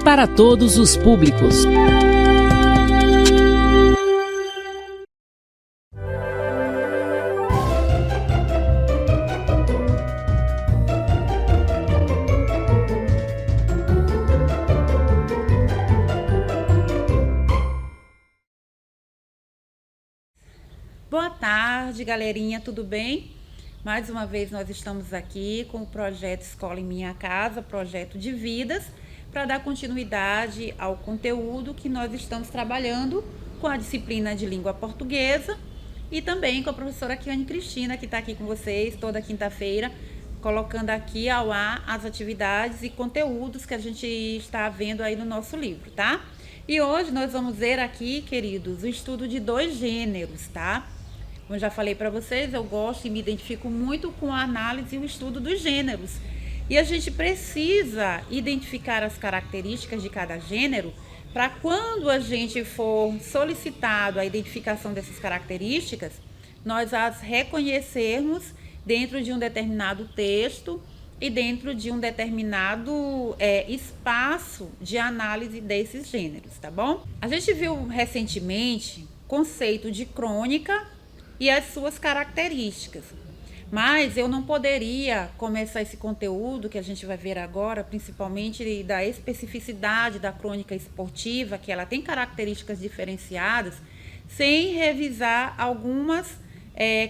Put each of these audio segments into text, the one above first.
para todos os públicos. Boa tarde, galerinha, tudo bem? Mais uma vez nós estamos aqui com o projeto Escola em Minha Casa, projeto de vidas, para dar continuidade ao conteúdo que nós estamos trabalhando com a disciplina de língua portuguesa e também com a professora Kiane Cristina, que está aqui com vocês toda quinta-feira, colocando aqui ao ar as atividades e conteúdos que a gente está vendo aí no nosso livro, tá? E hoje nós vamos ver aqui, queridos, o estudo de 2 gêneros, tá? Como eu já falei para vocês, eu gosto e me identifico muito com a análise e o estudo dos gêneros. E a gente precisa identificar as características de cada gênero para quando a gente for solicitado a identificação dessas características, nós as reconhecermos dentro de um determinado texto e dentro de um determinado espaço de análise desses gêneros, tá bom? A gente viu recentemente o conceito de crônica e as suas características. Mas eu não poderia começar esse conteúdo que a gente vai ver agora, principalmente da especificidade da crônica esportiva, que ela tem características diferenciadas, sem revisar algumas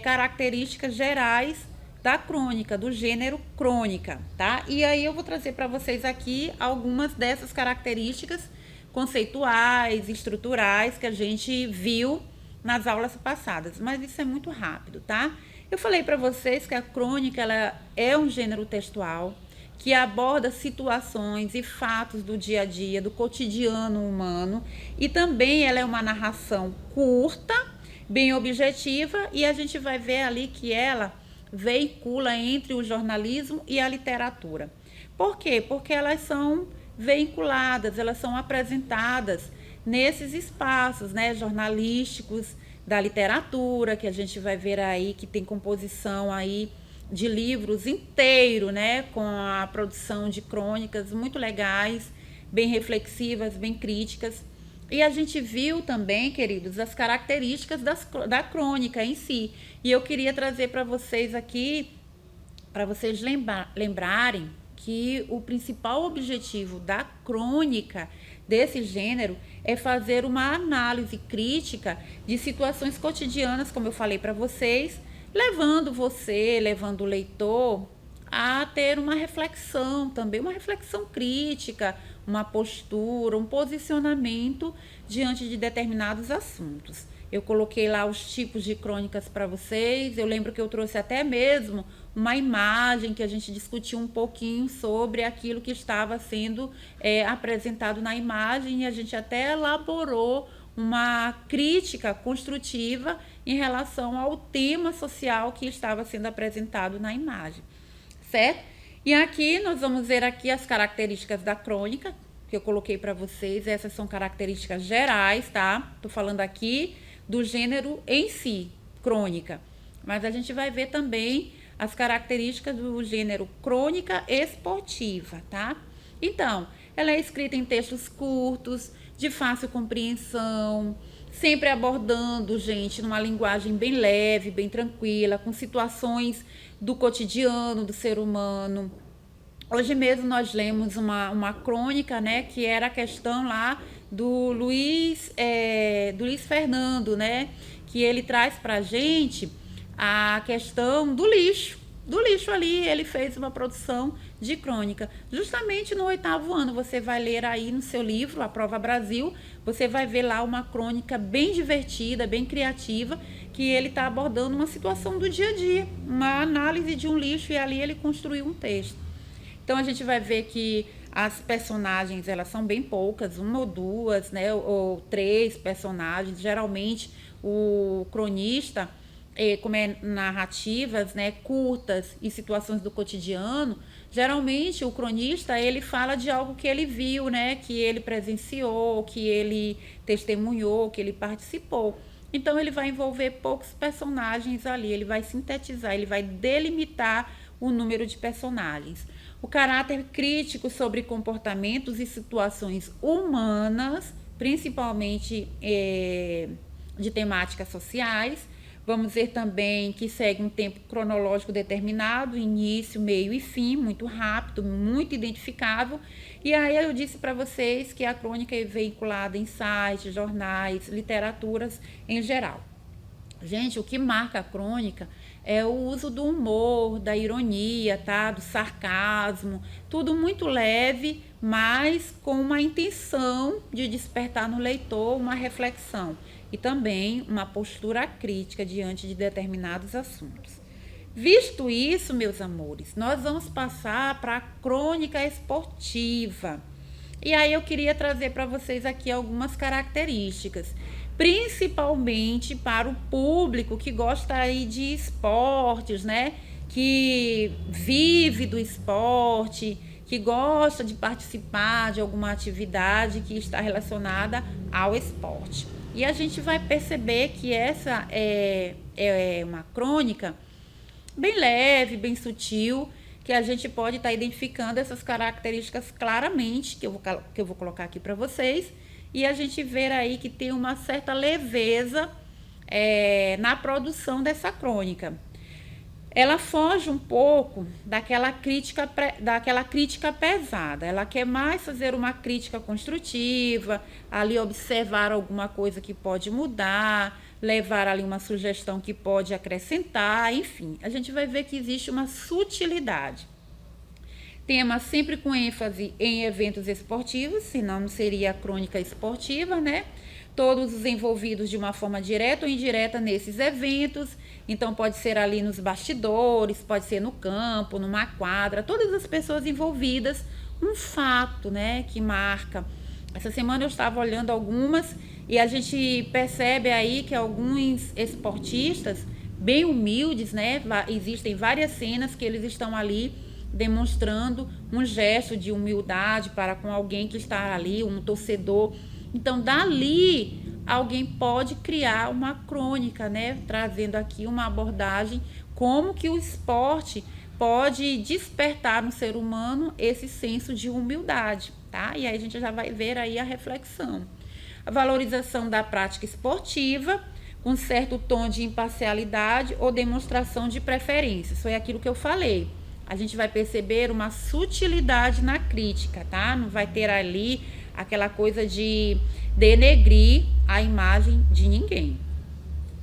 características gerais da crônica, do gênero crônica, tá? E aí eu vou trazer para vocês aqui algumas dessas características conceituais, estruturais que a gente viu nas aulas passadas, mas isso é muito rápido, tá? Eu falei para vocês que a crônica ela é um gênero textual que aborda situações e fatos do dia a dia, do cotidiano humano, e também ela é uma narração curta, bem objetiva, e a gente vai ver ali que ela veicula entre o jornalismo e a literatura. Por quê? Porque elas são veiculadas, elas são apresentadas nesses espaços, né, jornalísticos da literatura, que a gente vai ver aí que tem composição aí de livros inteiro, né, com a produção de crônicas muito legais, bem reflexivas, bem críticas. E a gente viu também, queridos, as características da crônica em si. E eu queria trazer para vocês aqui, para vocês lembrarem que o principal objetivo da crônica desse gênero é fazer uma análise crítica de situações cotidianas, como eu falei para vocês, levando o leitor a ter uma reflexão também, uma reflexão crítica, uma postura, um posicionamento diante de determinados assuntos. Eu coloquei lá os tipos de crônicas para vocês, eu lembro que eu trouxe até mesmo uma imagem que a gente discutiu um pouquinho sobre aquilo que estava sendo apresentado na imagem, e a gente até elaborou uma crítica construtiva em relação ao tema social que estava sendo apresentado na imagem, certo? E aqui nós vamos ver aqui as características da crônica, que eu coloquei para vocês. Essas são características gerais, tá? Tô falando aqui do gênero em si, crônica. Mas a gente vai ver também as características do gênero crônica esportiva, tá? Então, ela é escrita em textos curtos, de fácil compreensão, sempre abordando, gente, numa linguagem bem leve, bem tranquila, com situações do cotidiano do ser humano. Hoje mesmo nós lemos uma crônica, né, que era a questão lá do Luiz Fernando, né, que ele traz pra gente a questão do lixo. Do lixo ali, ele fez uma produção de crônica. Justamente no 8º ano, você vai ler aí no seu livro, A Prova Brasil, você vai ver lá uma crônica bem divertida, bem criativa, que ele está abordando uma situação do dia a dia, uma análise de um lixo, e ali ele construiu um texto. Então a gente vai ver que as personagens, elas são bem poucas, 1 ou 2, né, ou 3 personagens. Geralmente o cronista, como é narrativas, né, curtas e situações do cotidiano, geralmente o cronista ele fala de algo que ele viu, né, que ele presenciou, que ele testemunhou, que ele participou. Então ele vai envolver poucos personagens ali, ele vai sintetizar, ele vai delimitar o número de personagens. O caráter crítico sobre comportamentos e situações humanas, principalmente de temáticas sociais. Vamos ver também que segue um tempo cronológico determinado, início, meio e fim, muito rápido, muito identificável. E aí eu disse para vocês que a crônica é veiculada em sites, jornais, literaturas em geral. Gente, o que marca a crônica é o uso do humor, da ironia, tá? Do sarcasmo, tudo muito leve, mas com uma intenção de despertar no leitor uma reflexão e também uma postura crítica diante de determinados assuntos. Visto isso, meus amores, nós vamos passar para a crônica esportiva. E aí eu queria trazer para vocês aqui algumas características, principalmente para o público que gosta aí de esportes, né? Que vive do esporte, que gosta de participar de alguma atividade que está relacionada ao esporte. E a gente vai perceber que essa é uma crônica bem leve, bem sutil, que a gente pode estar identificando essas características claramente, que eu vou colocar aqui para vocês, e a gente ver aí que tem uma certa leveza na produção dessa crônica. Ela foge um pouco daquela crítica pesada. Ela quer mais fazer uma crítica construtiva, ali observar alguma coisa que pode mudar, levar ali uma sugestão que pode acrescentar, enfim. A gente vai ver que existe uma sutilidade. Tema sempre com ênfase em eventos esportivos, senão não seria a crônica esportiva, né? Todos os envolvidos de uma forma direta ou indireta nesses eventos. Então pode ser ali nos bastidores, pode ser no campo, numa quadra, todas as pessoas envolvidas, um fato, né, que marca. Essa semana eu estava olhando algumas e a gente percebe aí que alguns esportistas bem humildes, né, existem várias cenas que eles estão ali demonstrando um gesto de humildade para com alguém que está ali, um torcedor. Então, dali, alguém pode criar uma crônica, né? Trazendo aqui uma abordagem como que o esporte pode despertar no ser humano esse senso de humildade, tá? E aí a gente já vai ver aí a reflexão. A valorização da prática esportiva, com certo tom de imparcialidade ou demonstração de preferências. Foi aquilo que eu falei. A gente vai perceber uma sutilidade na crítica, tá? Não vai ter ali aquela coisa de denegrir a imagem de ninguém.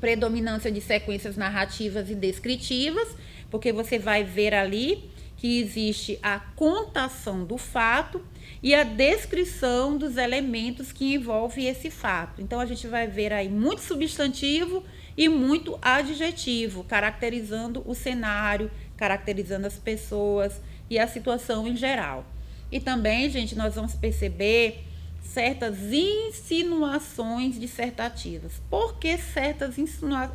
Predominância de sequências narrativas e descritivas, porque você vai ver ali que existe a contação do fato e a descrição dos elementos que envolvem esse fato. Então, a gente vai ver aí muito substantivo e muito adjetivo, caracterizando o cenário, caracterizando as pessoas e a situação em geral. E também, gente, nós vamos perceber certas insinuações dissertativas. Por que certas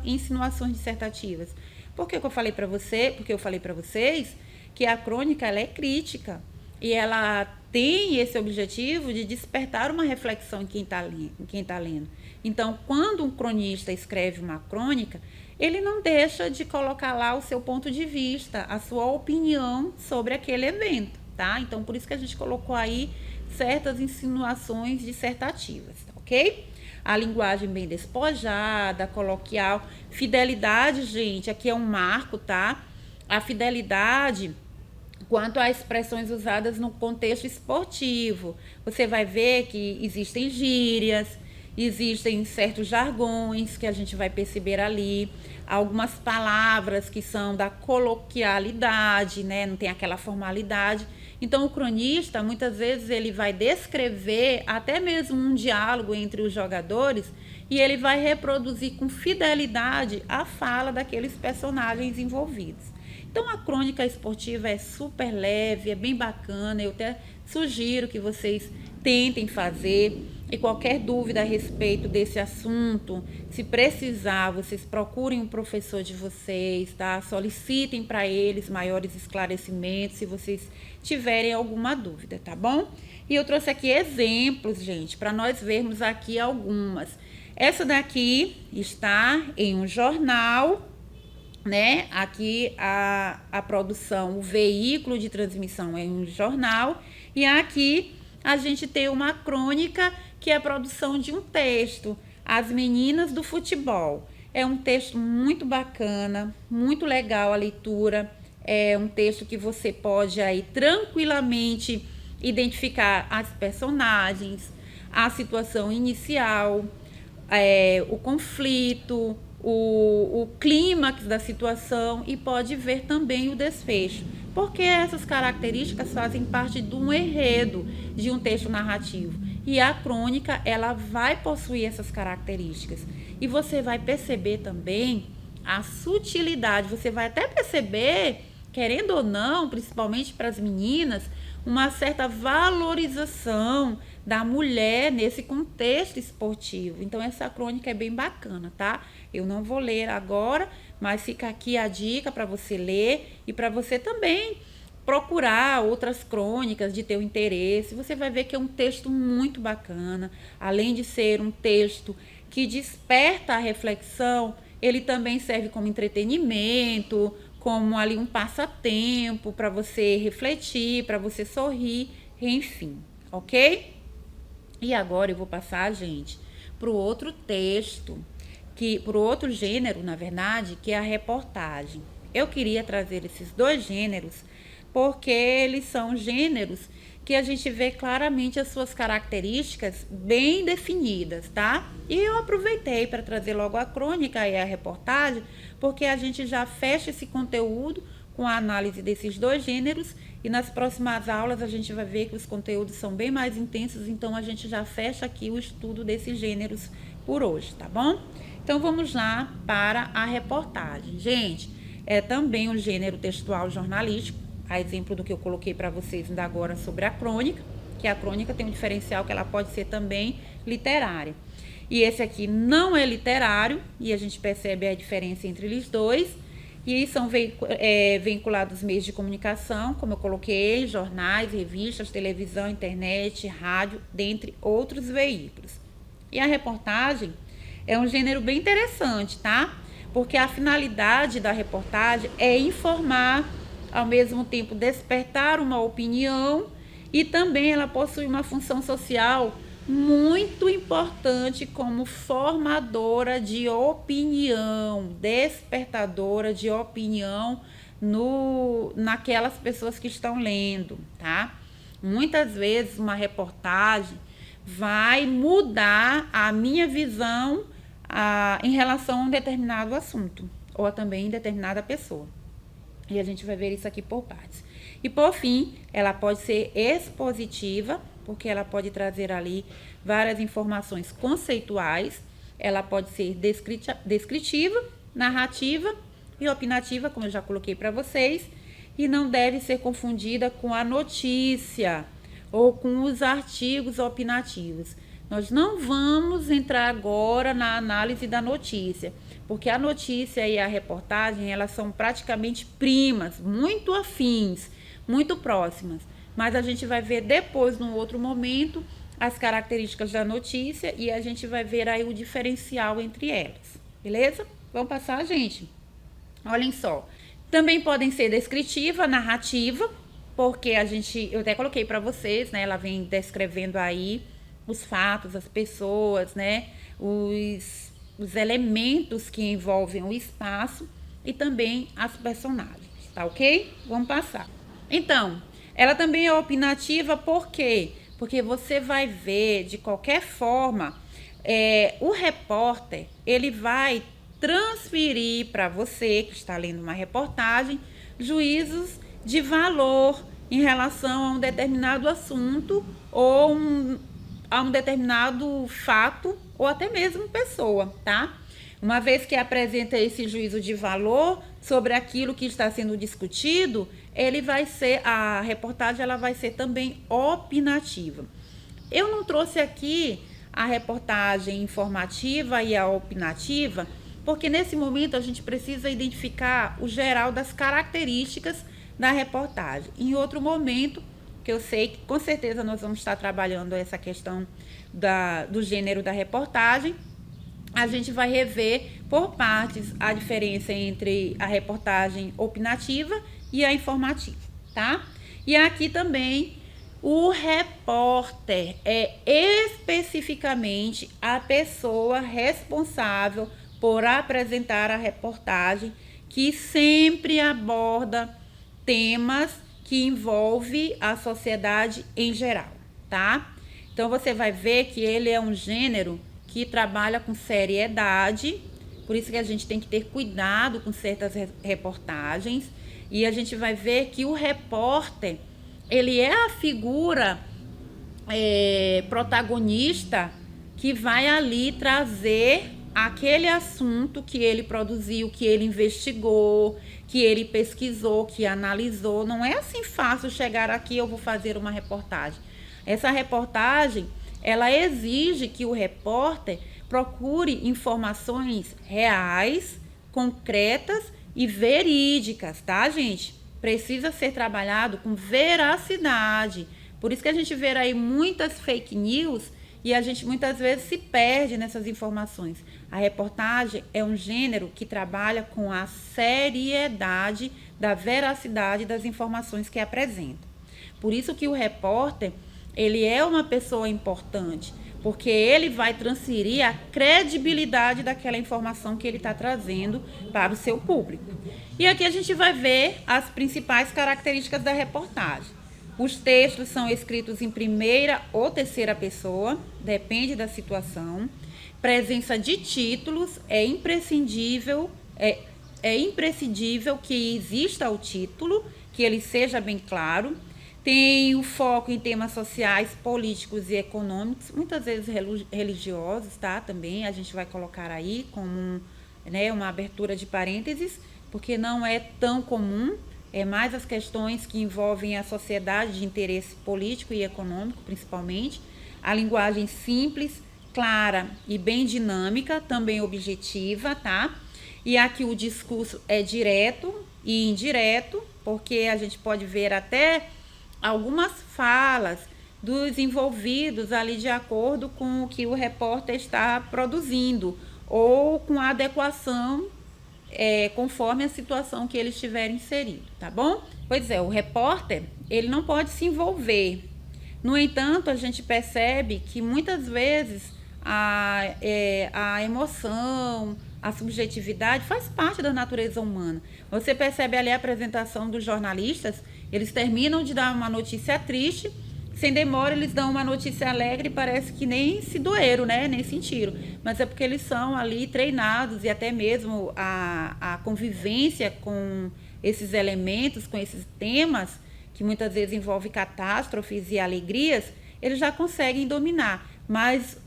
insinuações dissertativas? Porque eu falei para vocês que a crônica ela é crítica e ela tem esse objetivo de despertar uma reflexão em quem está lendo. Então, quando um cronista escreve uma crônica, ele não deixa de colocar lá o seu ponto de vista, a sua opinião sobre aquele evento, tá? Então, por isso que a gente colocou aí certas insinuações dissertativas, ok? A linguagem bem despojada, coloquial. Fidelidade, gente, aqui é um marco, tá? A fidelidade quanto a expressões usadas no contexto esportivo. Você vai ver que existem gírias, existem certos jargões que a gente vai perceber ali, algumas palavras que são da coloquialidade, né? Não tem aquela formalidade. Então, o cronista, muitas vezes, ele vai descrever até mesmo um diálogo entre os jogadores e ele vai reproduzir com fidelidade a fala daqueles personagens envolvidos. Então, a crônica esportiva é super leve, é bem bacana, eu até sugiro que vocês tentem fazer. E qualquer dúvida a respeito desse assunto, se precisar, vocês procurem um professor de vocês, tá? Solicitem para eles maiores esclarecimentos se vocês tiverem alguma dúvida, tá bom? E eu trouxe aqui exemplos, gente, para nós vermos aqui algumas. Essa daqui está em um jornal, né? Aqui a produção, o veículo de transmissão é um jornal, e aqui a gente tem uma crônica, que é a produção de um texto, As Meninas do Futebol. É um texto muito bacana, muito legal a leitura, é um texto que você pode aí tranquilamente identificar as personagens, a situação inicial, o conflito, o clímax da situação, e pode ver também o desfecho, porque essas características fazem parte de um enredo de um texto narrativo, e a crônica ela vai possuir essas características, e você vai perceber também a sutilidade, você vai até perceber, querendo ou não, principalmente para as meninas, uma certa valorização da mulher nesse contexto esportivo. Então essa crônica é bem bacana, tá? Eu não vou ler agora, mas fica aqui a dica para você ler e para você também procurar outras crônicas de teu interesse. Você vai ver que é um texto muito bacana, além de ser um texto que desperta a reflexão, ele também serve como entretenimento, como ali um passatempo para você refletir, para você sorrir, enfim, ok? E agora eu vou passar, gente, para o outro texto, para o outro gênero, na verdade, que é a reportagem. Eu queria trazer esses dois gêneros porque eles são gêneros que a gente vê claramente as suas características bem definidas, tá? E eu aproveitei para trazer logo a crônica e a reportagem, porque a gente já fecha esse conteúdo com a análise desses dois gêneros, e nas próximas aulas a gente vai ver que os conteúdos são bem mais intensos, então a gente já fecha aqui o estudo desses gêneros por hoje, tá bom? Então vamos lá para a reportagem. Gente, é também um gênero textual jornalístico, a exemplo do que eu coloquei para vocês ainda agora sobre a crônica, que a crônica tem um diferencial que ela pode ser também literária. E esse aqui não é literário, e a gente percebe a diferença entre eles dois, e são vinculados meios de comunicação, como eu coloquei, jornais, revistas, televisão, internet, rádio, dentre outros veículos. E a reportagem é um gênero bem interessante, tá? Porque a finalidade da reportagem é informar, ao mesmo tempo despertar uma opinião, e também ela possui uma função social muito importante como formadora de opinião, despertadora de opinião naquelas pessoas que estão lendo, tá? Muitas vezes uma reportagem vai mudar a minha visão em relação a um determinado assunto, ou também em determinada pessoa. E a gente vai ver isso aqui por partes. E por fim, ela pode ser expositiva, porque ela pode trazer ali várias informações conceituais. Ela pode ser descritiva, narrativa e opinativa, como eu já coloquei para vocês. E não deve ser confundida com a notícia ou com os artigos opinativos. Nós não vamos entrar agora na análise da notícia, porque a notícia e a reportagem, elas são praticamente primas, muito afins, muito próximas. Mas a gente vai ver depois, num outro momento, as características da notícia, e a gente vai ver aí o diferencial entre elas, beleza? Vamos passar, gente? Olhem só. Também podem ser descritiva, narrativa, porque eu até coloquei para vocês, né? Ela vem descrevendo aí os fatos, as pessoas, né? Os elementos que envolvem o espaço e também as personagens, tá ok? Vamos passar. Então, ela também é opinativa, por quê? Porque você vai ver, de qualquer forma, o repórter, ele vai transferir para você, que está lendo uma reportagem, juízos de valor em relação a um determinado assunto ou a um determinado fato ou até mesmo pessoa, tá? Uma vez que apresenta esse juízo de valor sobre aquilo que está sendo discutido, a reportagem ela vai ser também opinativa. Eu não trouxe aqui a reportagem informativa e a opinativa, porque nesse momento a gente precisa identificar o geral das características da reportagem. Em outro momento, que eu sei que com certeza nós vamos estar trabalhando essa questão do gênero da reportagem, a gente vai rever por partes a diferença entre a reportagem opinativa e a informativa, tá? E aqui também o repórter é especificamente a pessoa responsável por apresentar a reportagem, que sempre aborda temas que envolvem a sociedade em geral, tá? Então você vai ver que ele é um gênero que trabalha com seriedade, por isso que a gente tem que ter cuidado com certas reportagens, e a gente vai ver que o repórter, ele é a figura protagonista que vai ali trazer aquele assunto que ele produziu, que ele investigou, que ele pesquisou, que analisou. Não é assim fácil chegar aqui, eu vou fazer uma reportagem. Essa reportagem, ela exige que o repórter procure informações reais, concretas e verídicas, tá, gente? Precisa ser trabalhado com veracidade. Por isso que a gente vê aí muitas fake news e a gente muitas vezes se perde nessas informações. A reportagem é um gênero que trabalha com a seriedade da veracidade das informações que apresenta. Por isso que o repórter, ele é uma pessoa importante, porque ele vai transferir a credibilidade daquela informação que ele está trazendo para o seu público. E aqui a gente vai ver as principais características da reportagem. Os textos são escritos em primeira ou terceira pessoa, depende da situação. Presença de títulos, é imprescindível que exista o título, que ele seja bem claro. Tem o foco em temas sociais, políticos e econômicos, muitas vezes religiosos, tá? Também a gente vai colocar aí como uma abertura de parênteses, porque não é tão comum, é mais as questões que envolvem a sociedade de interesse político e econômico, principalmente. A linguagem simples, clara e bem dinâmica, também objetiva, tá? E aqui o discurso é direto e indireto, porque a gente pode ver até algumas falas dos envolvidos ali de acordo com o que o repórter está produzindo ou com a adequação conforme a situação que ele estiver inserido, tá bom? Pois é, o repórter, ele não pode se envolver. No entanto, a gente percebe que muitas vezes a emoção, a subjetividade faz parte da natureza humana. Você percebe ali a apresentação dos jornalistas, eles terminam de dar uma notícia triste, sem demora eles dão uma notícia alegre e parece que nem se doeram, né? Nem sentiram. Mas é porque eles são ali treinados e até mesmo a convivência com esses elementos, com esses temas, que muitas vezes envolvem catástrofes e alegrias, eles já conseguem dominar. Mas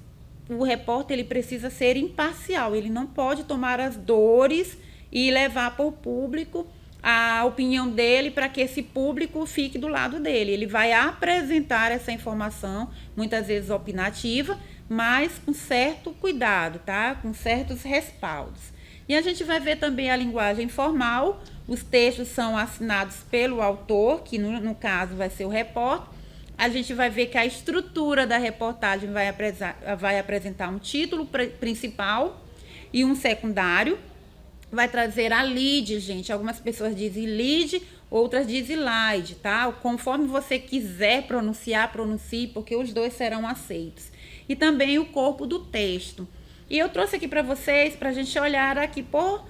o repórter, ele precisa ser imparcial, ele não pode tomar as dores e levar para o público a opinião dele para que esse público fique do lado dele. Ele vai apresentar essa informação, muitas vezes opinativa, mas com certo cuidado, tá? Com certos respaldos. E a gente vai ver também a linguagem formal. Os textos são assinados pelo autor, que no caso vai ser o repórter. A gente vai ver que a estrutura da reportagem vai apresentar um título principal e um secundário. Vai trazer a lead, gente. Algumas pessoas dizem lead, outras dizem slide, tá? Conforme você quiser pronunciar, pronuncie, porque os dois serão aceitos. E também o corpo do texto. E eu trouxe aqui para vocês, para a gente olhar aqui por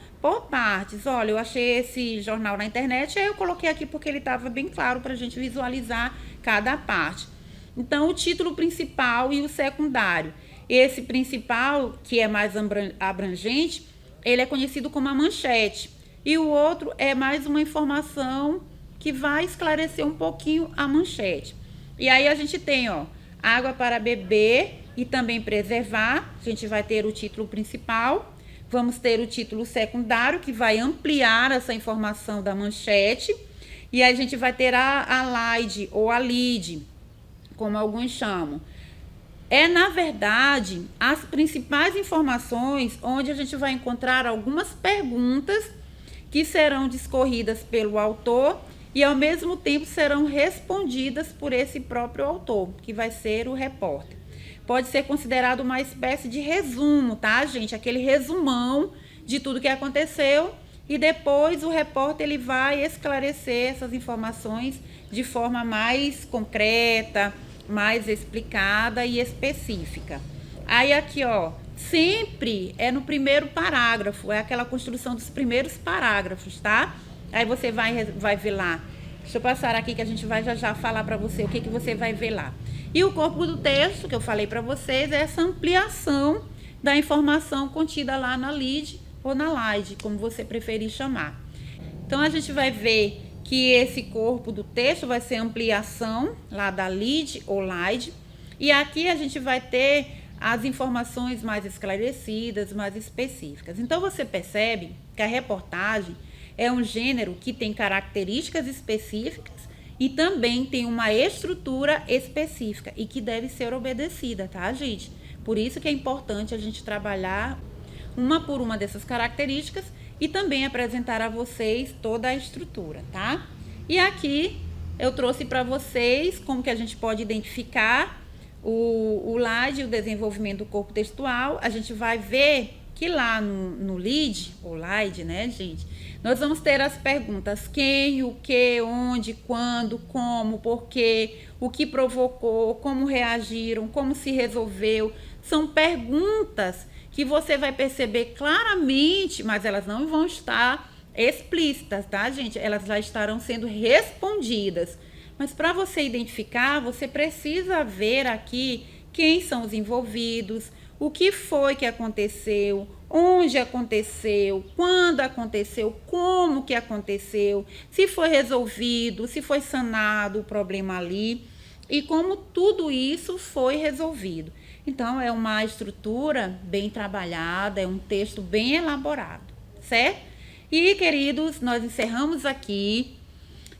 partes. Olha, eu achei esse jornal na internet, aí eu coloquei aqui porque ele estava bem claro para a gente visualizar cada parte. Então, o título principal e o secundário. Esse principal, que é mais abrangente, ele é conhecido como a manchete. E o outro é mais uma informação que vai esclarecer um pouquinho a manchete. E aí a gente tem, água para beber e também preservar. A gente vai ter o título principal. Vamos ter o título secundário, que vai ampliar essa informação da manchete. E aí a gente vai ter a lead ou a lead, como alguns chamam. Na verdade, as principais informações onde a gente vai encontrar algumas perguntas que serão discorridas pelo autor e, ao mesmo tempo, serão respondidas por esse próprio autor, que vai ser o repórter. Pode ser considerado uma espécie de resumo, tá, gente? Aquele resumão de tudo que aconteceu e depois o repórter ele vai esclarecer essas informações de forma mais concreta, mais explicada e específica. Aí aqui, ó, sempre é no primeiro parágrafo, é aquela construção dos primeiros parágrafos, tá? Aí você vai ver lá. Deixa eu passar aqui que a gente vai já falar para você o que você vai ver lá. E o corpo do texto, que eu falei para vocês, é essa ampliação da informação contida lá na lead ou na slide, como você preferir chamar. Então, a gente vai ver que esse corpo do texto vai ser ampliação lá da lead ou slide. E aqui a gente vai ter as informações mais esclarecidas, mais específicas. Então, você percebe que a reportagem é um gênero que tem características específicas e também tem uma estrutura específica e que deve ser obedecida, tá, gente? Por isso que é importante a gente trabalhar uma por uma dessas características e também apresentar a vocês toda a estrutura, tá? E aqui eu trouxe para vocês como que a gente pode identificar o LAD, o desenvolvimento do corpo textual. A gente vai ver que lá no lead, ou LIDE, né, gente? Nós vamos ter as perguntas quem, o que, onde, quando, como, porquê, o que provocou, como reagiram, como se resolveu. São perguntas que você vai perceber claramente, mas elas não vão estar explícitas, tá, gente? Elas já estarão sendo respondidas. Mas para você identificar, você precisa ver aqui quem são os envolvidos, o que foi que aconteceu, onde aconteceu, quando aconteceu, como que aconteceu, se foi resolvido, se foi sanado o problema ali e como tudo isso foi resolvido. Então, é uma estrutura bem trabalhada, é um texto bem elaborado, certo? E, queridos, nós encerramos aqui,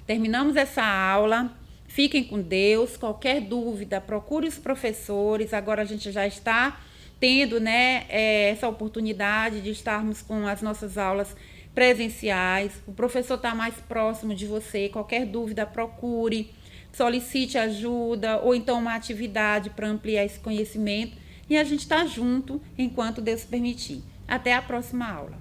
terminamos essa aula. Fiquem com Deus. Qualquer dúvida, procure os professores. Agora a gente já está tendo, né, essa oportunidade de estarmos com as nossas aulas presenciais. O professor está mais próximo de você. Qualquer dúvida, procure. Solicite ajuda ou então uma atividade para ampliar esse conhecimento e a gente está junto enquanto Deus permitir. Até a próxima aula.